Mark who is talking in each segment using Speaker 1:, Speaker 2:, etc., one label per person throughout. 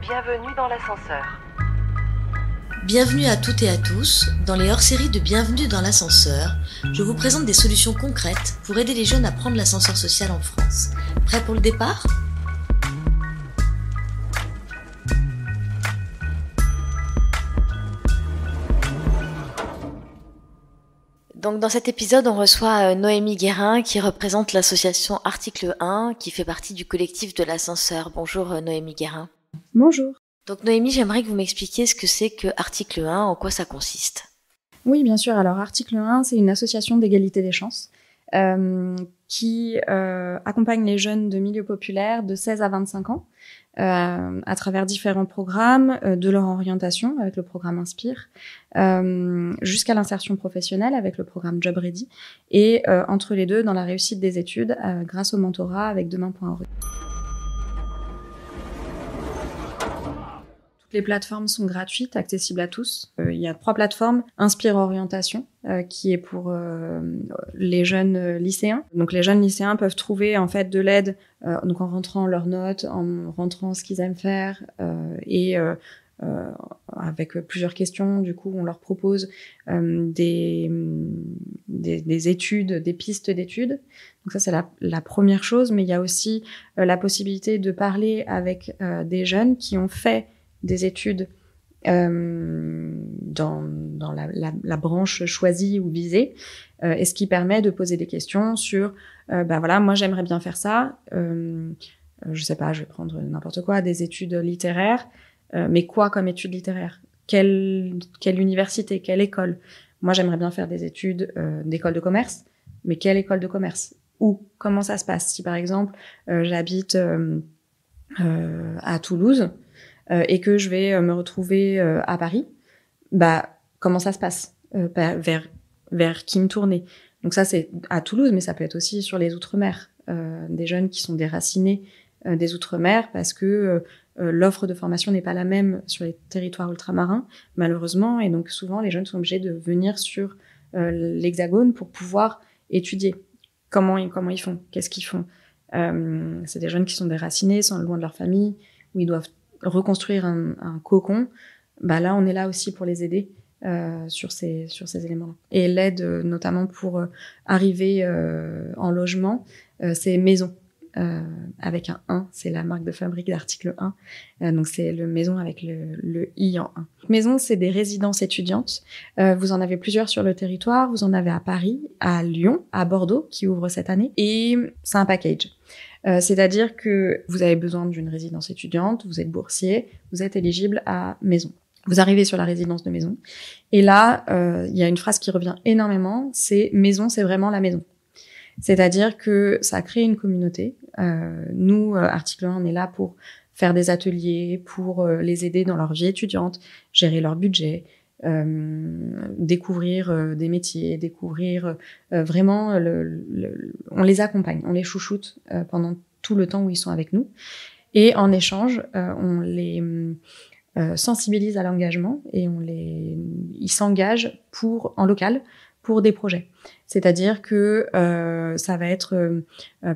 Speaker 1: Bienvenue dans l'ascenseur.
Speaker 2: Bienvenue à toutes et à tous. Dans les hors-séries de Bienvenue dans l'ascenseur, je vous présente des solutions concrètes pour aider les jeunes à prendre l'ascenseur social en France. Prêts pour le départ ? Donc dans cet épisode, on reçoit Noémie Guérin qui représente l'association Article 1 qui fait partie du collectif de l'ascenseur. Bonjour Noémie Guérin.
Speaker 3: Bonjour.
Speaker 2: Donc Noémie, j'aimerais que vous m'expliquiez ce que c'est que Article 1, en quoi ça consiste.
Speaker 3: Oui, bien sûr. Alors Article 1, c'est une association d'égalité des chances qui accompagne les jeunes de milieux populaires de 16 à 25 ans à travers différents programmes de leur orientation avec le programme Inspire jusqu'à l'insertion professionnelle avec le programme Job Ready et entre les deux dans la réussite des études grâce au mentorat avec Demain.org. Les plateformes sont gratuites, accessibles à tous. Il y a 3 plateformes. Inspire Orientation, qui est pour les jeunes lycéens. Donc les jeunes lycéens peuvent trouver en fait de l'aide donc en rentrant leurs notes, en rentrant ce qu'ils aiment faire et avec plusieurs questions. Du coup, on leur propose des études, des pistes d'études. Donc ça, c'est la première chose. Mais il y a aussi la possibilité de parler avec des jeunes qui ont fait des études dans la branche choisie ou visée, et ce qui permet de poser des questions sur voilà, moi j'aimerais bien faire ça, je sais pas, je vais prendre n'importe quoi, des études littéraires, mais quoi comme études littéraires, quelle université, quelle école? Moi j'aimerais bien faire des études d'école de commerce, mais quelle école de commerce? Où? Comment ça se passe? Si par exemple j'habite à Toulouse et que je vais me retrouver à Paris, comment ça se passe, vers qui me tourner. Donc ça, c'est à Toulouse, mais ça peut être aussi sur les Outre-mer, des jeunes qui sont déracinés des Outre-mer parce que l'offre de formation n'est pas la même sur les territoires ultramarins, malheureusement, et donc souvent, les jeunes sont obligés de venir sur l'Hexagone pour pouvoir étudier. Comment ils font? Qu'est-ce qu'ils font? C'est des jeunes qui sont déracinés, sont loin de leur famille, où ils doivent reconstruire un cocon. Là on est là aussi pour les aider sur ces éléments-là. Et l'aide notamment pour arriver en logement, c'est Maison avec un 1, c'est la marque de fabrique d'Article 1, donc c'est le Maison avec le I en 1. Maison, c'est des résidences étudiantes, vous en avez plusieurs sur le territoire, vous en avez à Paris, à Lyon, à Bordeaux qui ouvre cette année, et c'est un package. C'est-à-dire que vous avez besoin d'une résidence étudiante, vous êtes boursier, vous êtes éligible à Maison. Vous arrivez sur la résidence de Maison. Et là, il y a une phrase qui revient énormément, c'est « Maison, c'est vraiment la maison ». C'est-à-dire que ça crée une communauté. Nous, Article 1, on est là pour faire des ateliers, pour les aider dans leur vie étudiante, gérer leur budget, découvrir des métiers, découvrir vraiment on les accompagne, on les chouchoute pendant tout le temps où ils sont avec nous, et en échange on les sensibilise à l'engagement et ils s'engagent en local pour des projets. C'est-à-dire que ça va être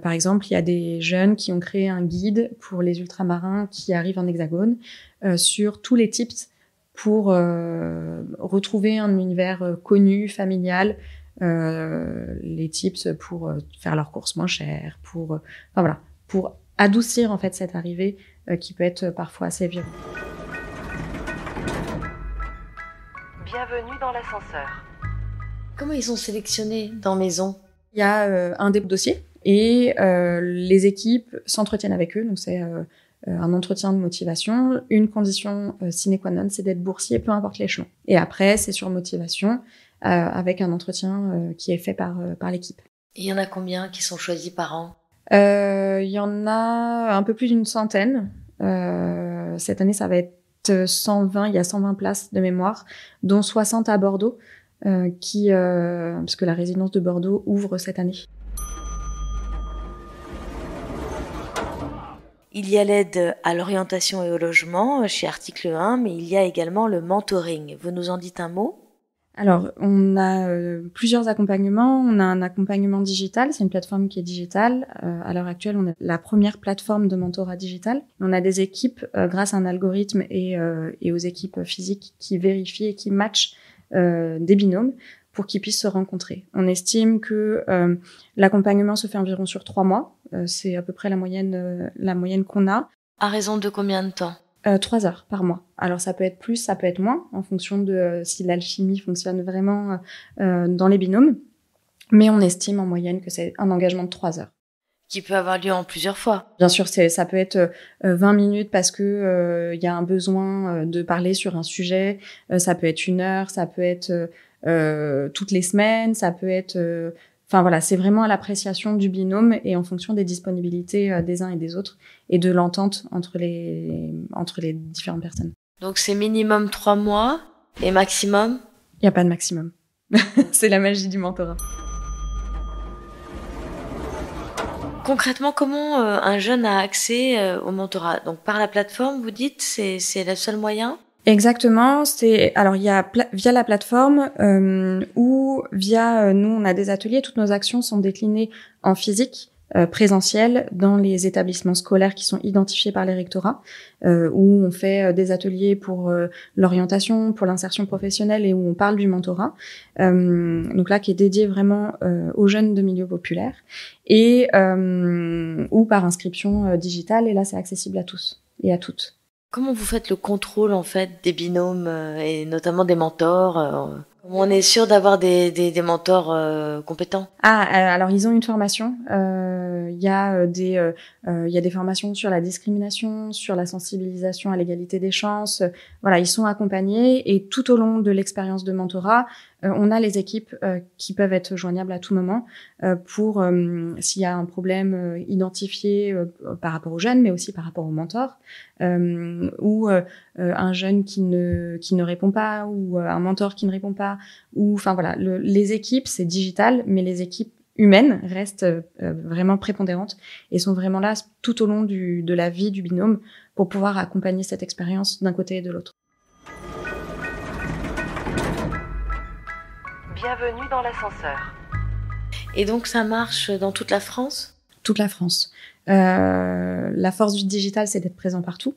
Speaker 3: par exemple, il y a des jeunes qui ont créé un guide pour les ultramarins qui arrivent en Hexagone sur tous les tips pour retrouver un univers connu, familial, les tips pour faire leurs courses moins chères, pour adoucir en fait cette arrivée qui peut être parfois assez violente.
Speaker 1: Bienvenue dans l'ascenseur.
Speaker 2: Comment ils sont sélectionnés dans Maison?
Speaker 3: Il y a un des dossiers et les équipes s'entretiennent avec eux, donc c'est un entretien de motivation. Une condition sine qua non, c'est d'être boursier, peu importe l'échelon. Et après, c'est sur motivation, avec un entretien qui est fait par l'équipe.
Speaker 2: Et il y en a combien qui sont choisis par an?
Speaker 3: Il y en a un peu plus d'une centaine. Cette année, ça va être 120, il y a 120 places de mémoire, dont 60 à Bordeaux, parce que la résidence de Bordeaux ouvre cette année.
Speaker 2: Il y a l'aide à l'orientation et au logement chez Article 1, mais il y a également le mentoring. Vous nous en dites un mot?
Speaker 3: Alors, on a plusieurs accompagnements. On a un accompagnement digital, c'est une plateforme qui est digitale. À l'heure actuelle, on est la première plateforme de mentorat digital. On a des équipes, grâce à un algorithme et aux équipes physiques qui vérifient et qui matchent des binômes pour qu'ils puissent se rencontrer. On estime que l'accompagnement se fait environ sur 3 mois. C'est à peu près la moyenne qu'on a.
Speaker 2: À raison de combien de temps?
Speaker 3: 3 heures par mois. Alors ça peut être plus, ça peut être moins, en fonction de si l'alchimie fonctionne vraiment dans les binômes. Mais on estime en moyenne que c'est un engagement de 3 heures.
Speaker 2: Qui peut avoir lieu en plusieurs fois.
Speaker 3: Bien sûr, ça peut être 20 minutes parce que y a un besoin de parler sur un sujet. Ça peut être 1 heure, ça peut être toutes les semaines, ça peut être... Enfin voilà, c'est vraiment à l'appréciation du binôme et en fonction des disponibilités des uns et des autres et de l'entente entre les différentes personnes.
Speaker 2: Donc c'est minimum 3 mois et maximum?
Speaker 3: Il n'y a pas de maximum. C'est la magie du mentorat.
Speaker 2: Concrètement, comment un jeune a accès au mentorat? Donc par la plateforme, vous dites, c'est le seul moyen?
Speaker 3: Exactement. Alors il y a via la plateforme ou via nous on a des ateliers. Toutes nos actions sont déclinées en physique, présentiel dans les établissements scolaires qui sont identifiés par les rectorats, où on fait des ateliers pour l'orientation, pour l'insertion professionnelle et où on parle du mentorat. Donc là qui est dédié vraiment aux jeunes de milieux populaires et ou par inscription digitale et là c'est accessible à tous et à toutes.
Speaker 2: Comment vous faites le contrôle en fait des binômes et notamment des mentors? Comment on est sûr d'avoir des mentors compétents?
Speaker 3: Alors ils ont une formation. Il y a des formations sur la discrimination, sur la sensibilisation à l'égalité des chances. Voilà, ils sont accompagnés et tout au long de l'expérience de mentorat, on a les équipes qui peuvent être joignables à tout moment pour s'il y a un problème identifié par rapport aux jeunes, mais aussi par rapport aux mentors, ou un jeune qui ne répond pas, ou un mentor qui ne répond pas, ou enfin voilà, les équipes c'est digital, mais les équipes humaines restent vraiment prépondérantes et sont vraiment là tout au long de la vie du binôme pour pouvoir accompagner cette expérience d'un côté et de l'autre.
Speaker 1: Bienvenue dans l'ascenseur.
Speaker 2: Et donc ça marche dans toute la France?
Speaker 3: Toute la France. La force du digital, c'est d'être présent partout.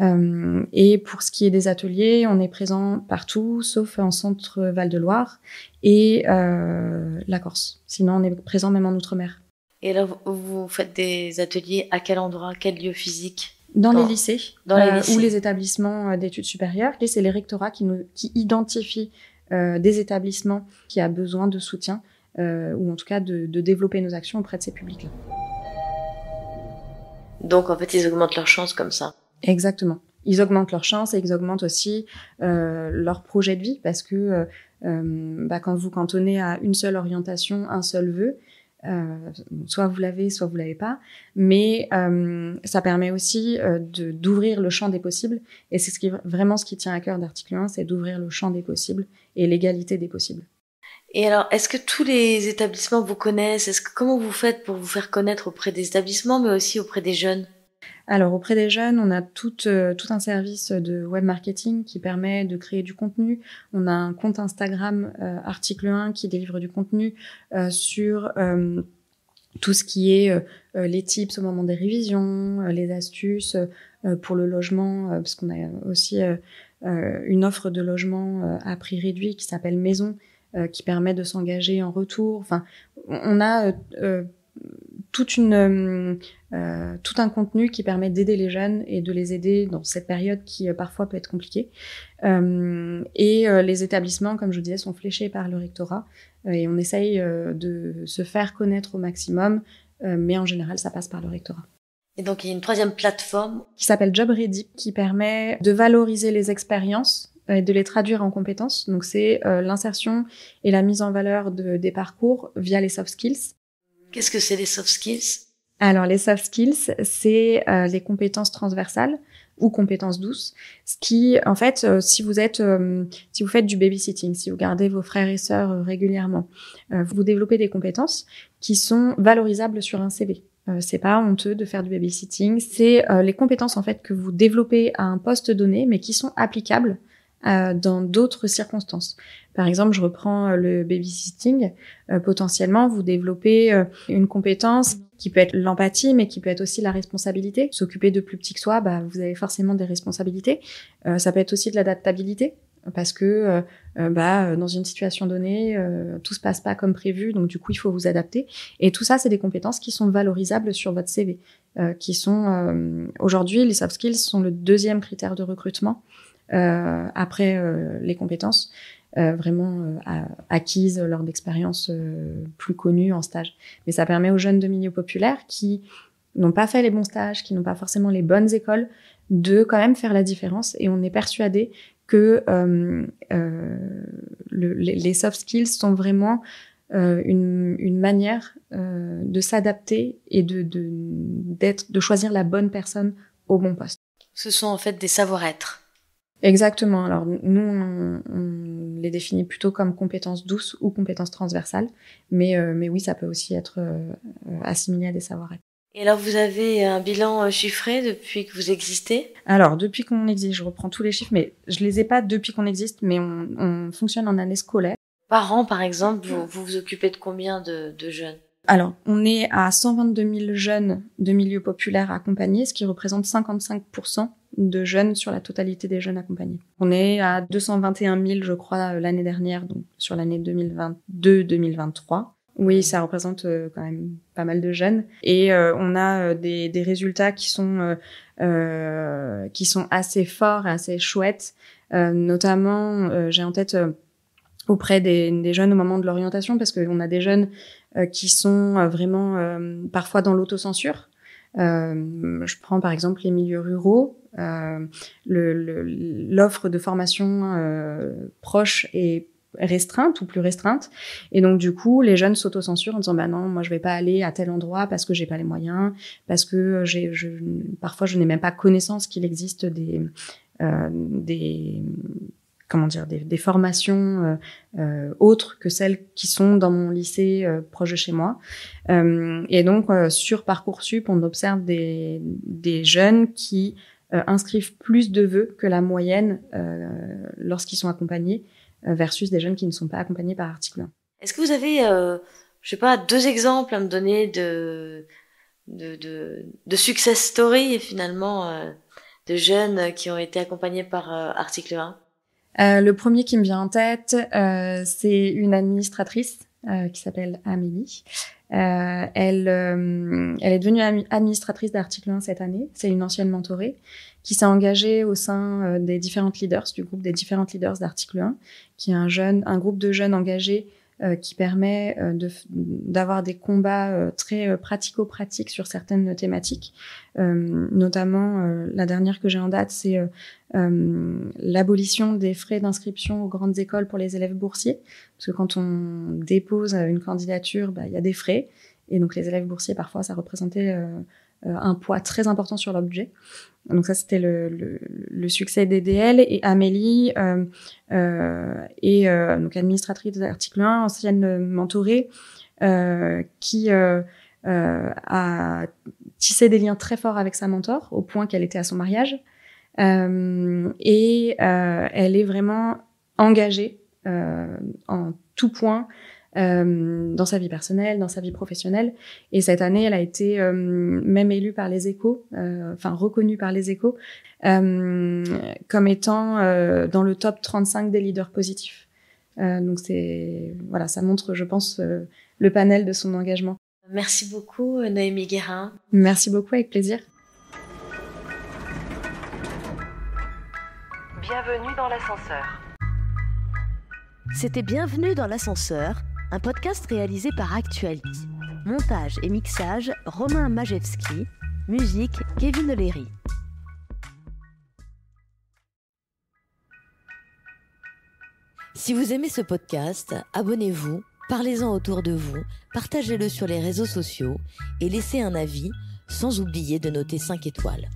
Speaker 3: Et pour ce qui est des ateliers, on est présent partout, sauf en centre Val-de-Loire et la Corse. Sinon, on est présent même en Outre-mer.
Speaker 2: Et là, vous faites des ateliers à quel endroit, quel lieu physique?
Speaker 3: Dans les lycées,
Speaker 2: lycées.
Speaker 3: Ou les établissements d'études supérieures. Et c'est les rectorats qui identifient des établissements qui a besoin de soutien, ou en tout cas de développer nos actions auprès de ces publics-là.
Speaker 2: Donc en fait, ils augmentent leurs chances comme ça.
Speaker 3: Exactement. Ils augmentent leurs chances et ils augmentent aussi leur projet de vie parce que quand vous cantonnez à une seule orientation, un seul vœu, soit vous l'avez, soit vous l'avez pas, mais ça permet aussi d'ouvrir le champ des possibles et c'est vraiment ce qui tient à cœur d'Article 1, c'est d'ouvrir le champ des possibles et l'égalité des possibles.
Speaker 2: Et alors, est-ce que tous les établissements vous connaissent? Comment vous faites pour vous faire connaître auprès des établissements, mais aussi auprès des jeunes?
Speaker 3: Alors, auprès des jeunes, on a tout un service de web marketing qui permet de créer du contenu. On a un compte Instagram Article 1 qui délivre du contenu sur tout ce qui est les tips au moment des révisions, les astuces pour le logement, parce qu'on a aussi une offre de logement à prix réduit qui s'appelle Maison, qui permet de s'engager en retour. Enfin, on a tout un contenu qui permet d'aider les jeunes et de les aider dans cette période qui parfois peut être compliquée. Et les établissements, comme je vous disais, sont fléchés par le rectorat et on essaye de se faire connaître au maximum, mais en général, ça passe par le rectorat.
Speaker 2: Et donc, il y a une troisième plateforme
Speaker 3: qui s'appelle Job Ready, qui permet de valoriser les expériences et de les traduire en compétences. Donc, c'est l'insertion et la mise en valeur des parcours via les soft skills.
Speaker 2: Qu'est-ce que c'est les soft skills?
Speaker 3: Alors, les soft skills, c'est les compétences transversales ou compétences douces. Ce qui, en fait, si vous faites du babysitting, si vous gardez vos frères et sœurs régulièrement, vous développez des compétences qui sont valorisables sur un CV. C'est pas honteux de faire du babysitting. C'est les compétences, en fait, que vous développez à un poste donné, mais qui sont applicables dans d'autres circonstances. Par exemple, je reprends le babysitting. Potentiellement, vous développez une compétence qui peut être l'empathie, mais qui peut être aussi la responsabilité. S'occuper de plus petits que soi, vous avez forcément des responsabilités. Ça peut être aussi de l'adaptabilité, parce que dans une situation donnée, tout se passe pas comme prévu, donc du coup, il faut vous adapter. Et tout ça, c'est des compétences qui sont valorisables sur votre CV, qui sont aujourd'hui, les soft skills sont le 2e critère de recrutement après les compétences. Vraiment acquises lors d'expériences plus connues en stage. Mais ça permet aux jeunes de milieu populaire qui n'ont pas fait les bons stages, qui n'ont pas forcément les bonnes écoles, de quand même faire la différence. Et on est persuadé que les soft skills sont vraiment une manière de s'adapter et de choisir la bonne personne au bon poste.
Speaker 2: Ce sont en fait des savoir-être.
Speaker 3: Exactement. Alors nous, on les définit plutôt comme compétences douces ou compétences transversales, mais oui, ça peut aussi être assimilé à des savoir-être.
Speaker 2: Et alors, vous avez un bilan chiffré depuis que vous existez ?
Speaker 3: Alors, depuis qu'on existe, je reprends tous les chiffres, mais je les ai pas depuis qu'on existe, mais on fonctionne en année scolaire.
Speaker 2: Par an, par exemple, vous vous occupez de combien de jeunes ?
Speaker 3: Alors, on est à 122 000 jeunes de milieu populaire accompagnés, ce qui représente 55% de jeunes sur la totalité des jeunes accompagnés. On est à 221 000, je crois, l'année dernière, donc sur l'année 2022-2023. Oui, ça représente quand même pas mal de jeunes. Et on a des résultats qui sont assez forts et assez chouettes. Notamment, j'ai en tête auprès des jeunes au moment de l'orientation, parce qu'on a des jeunes qui sont vraiment parfois dans l'autocensure. Je prends par exemple les milieux ruraux. L'offre de formation proche est restreinte ou plus restreinte, et donc du coup les jeunes s'autocensurent en disant non, moi je vais pas aller à tel endroit parce que j'ai pas les moyens, parce que parfois je n'ai même pas connaissance qu'il existe des formations autres que celles qui sont dans mon lycée proche de chez moi. Et donc, sur Parcoursup, on observe des jeunes qui inscrivent plus de vœux que la moyenne lorsqu'ils sont accompagnés, versus des jeunes qui ne sont pas accompagnés par article 1.
Speaker 2: Est-ce que vous avez, 2 exemples à me donner de success story, finalement, de jeunes qui ont été accompagnés par article 1?
Speaker 3: Le premier qui me vient en tête, c'est une administratrice qui s'appelle Amélie. Elle est devenue administratrice d'article 1 cette année. C'est une ancienne mentorée qui s'est engagée au sein du groupe des différentes leaders d'article 1, qui est un groupe de jeunes engagés qui permet d'avoir des combats très pratico-pratiques sur certaines thématiques. Notamment, la dernière que j'ai en date, c'est l'abolition des frais d'inscription aux grandes écoles pour les élèves boursiers. Parce que quand on dépose une candidature, il y a des frais. Et donc, les élèves boursiers, parfois, ça représentait un poids très important sur leur budget. Donc ça, c'était le succès d'EDL. Et Amélie est donc administratrice d'article 1, ancienne mentorée, qui a tissé des liens très forts avec sa mentor, au point qu'elle était à son mariage. Et elle est vraiment engagée en tout point dans sa vie personnelle, dans sa vie professionnelle. Et cette année, elle a été même élue par les Échos, reconnue par les Échos, comme étant dans le top 35 des leaders positifs. Donc ça montre, je pense, le panel de son engagement.
Speaker 2: Merci beaucoup, Noémie Guérin.
Speaker 3: Merci beaucoup, avec plaisir.
Speaker 1: Bienvenue dans l'ascenseur.
Speaker 4: C'était Bienvenue dans l'ascenseur, un podcast réalisé par Actuality. Montage et mixage, Romain Majewski. Musique, Kevin O'Leary. Si vous aimez ce podcast, abonnez-vous, parlez-en autour de vous, partagez-le sur les réseaux sociaux et laissez un avis, sans oublier de noter 5 étoiles.